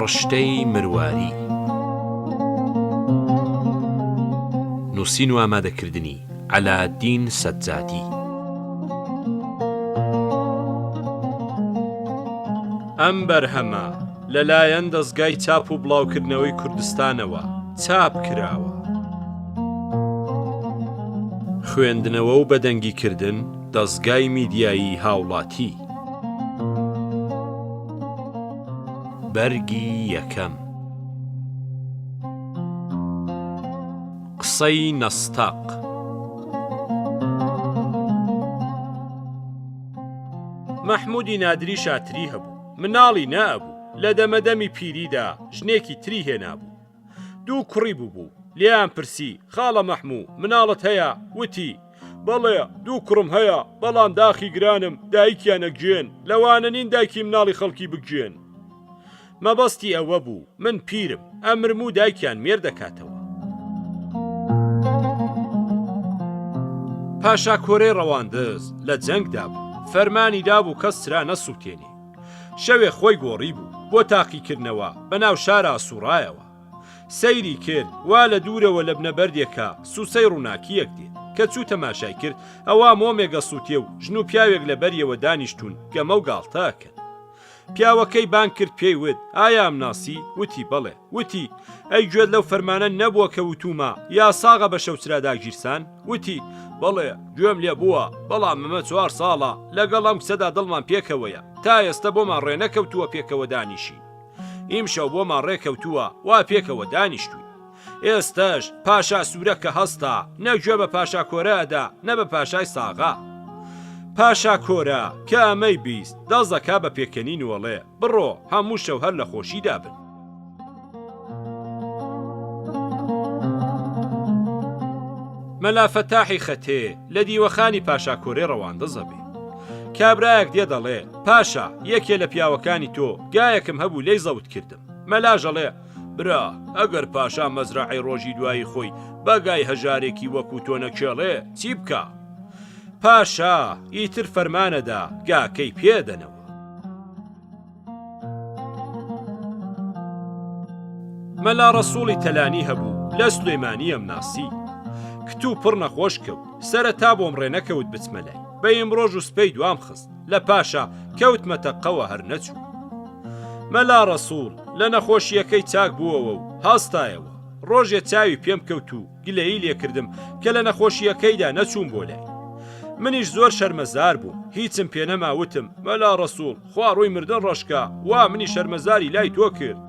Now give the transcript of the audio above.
ڕشتەی مرواری نووسین و ئامادەکردنی عەلادین سەجادی. ئەم بەرهەمە لەلایەن دەستگای چاپ و بڵاوکردنەوەی کوردستانەوە چاپ کراوە. خوێندنەوە و بەدەنگیکردن دەستگای میدیایی هاوڵاتی. بەرگی یەکەم. قسەی نەستاق. مەحموودی نادری شاتری هەبوو، مناڵی نەبوو، لە دەمەدەمی پیریدا ژنێکی تری هێنابوو. دوو کوڕی بوو، لیان پرسی خاڵە مەحموو مناڵت هەیە؟ وتی بەڵێ دوو کوڕم هەیە، بەڵام داخی گرانم دایکیان نەگوێن، لەوانە نین دایکی مناڵی خەڵکی بگوێن. مەبەستی ئەوە بوو من پیرم، ئەمرم و دایکیان مێر دەکاتەوە. پاشا کۆرەی ڕەواندز لە جەنگدا بوو، فەرمانی دابوو کەس سرا نەسووتێنێ. شەوێ خۆی گۆڕی بوو بۆ تاقیکردنەوە بەناو شارە ئاسوورایەوە. سەیری کرد وا لە دوورەوە لە بنەبەردێکە سوسەی ڕووناکیەک دێت کە چوو تەماشای کرد ئەوە مۆمێگە سووتێ و ژن و پیاوێک لە بەریەوە دانیشتون گەمە و گاڵتەکەن. پیاوەکەی بان کرد پێی وت ئایا ئەم ناسی؟ وتی بەڵێ. وتی ئەی گوێت لەو فەرمانە نەبووە کە وتومە یا ساغە بە شەوچرادا گیرسان؟ وتی بەڵێ گوێم لێ بووە، بەڵام ئەمە 4 ساڵە لەگەڵ ئەم کچەدا دڵمان پێکەوەیە، تا ئێستا بۆمان ڕێنەکەوتووە پێکەوە دانیشی. ئیمشەو بۆمان ڕێکەوتووە وا پێکەوە دانیشتووی. ئێستاش پاشا سوورە کە هەستا نەگوێ بە پاشا کۆرەدا نە بە پاشای ساغا. پاشا کۆرە کە ئەمەی بیست دەست دەکا بە پێکەنین وەڵێ بڕۆ هەموو شەو هەر لە خۆشیدا بن. مەلا فەتاحی خەتێ لە دیوەخانی پاشا کۆرەی ڕەواندزە بێ. کابرایەک دێ دەڵێ پاشا یەکێ لە پیاوەکانی تۆ گایەکم هەبوو لێی زەوت کردم. مەلاژەڵێ برا ئەگەر پاشا مەزرعی ڕۆژی دوایی خۆی بەگای هەژارێکی وەکو تۆ نەکێڵێ چی بکە؟ پاشا ئیتر فەرمانەدا گاکەی پێدەنەوە. مەلا ڕەسووڵی تەلانی هەبوو لە سولەیمانی ئەم ناسی. کتو پڕ نەخۆش کەوت، سەرەتا بۆم ڕێنەکەوت بچمەلای، بەیم ڕۆژ و سپەی دوام خست، لە پاشا کەوتمەتە قەوە هەر نەچوو. مەلا ڕەسوول لە نەخۆشیەکەی چاک بووەوە و هاستایەوە. ڕۆژێ چاوی پێم کەوت و گلەیی لێکردم کە لە نەخۆشیەکەیدا نەچووم بۆ لای. منیش زۆر شەرمەزار بووم، هیچم پێ نەماوتم مەلا ڕەسوول خوا ڕووی مردن ڕەشکە، وا منی شەرمەزاری لای تۆ کرد.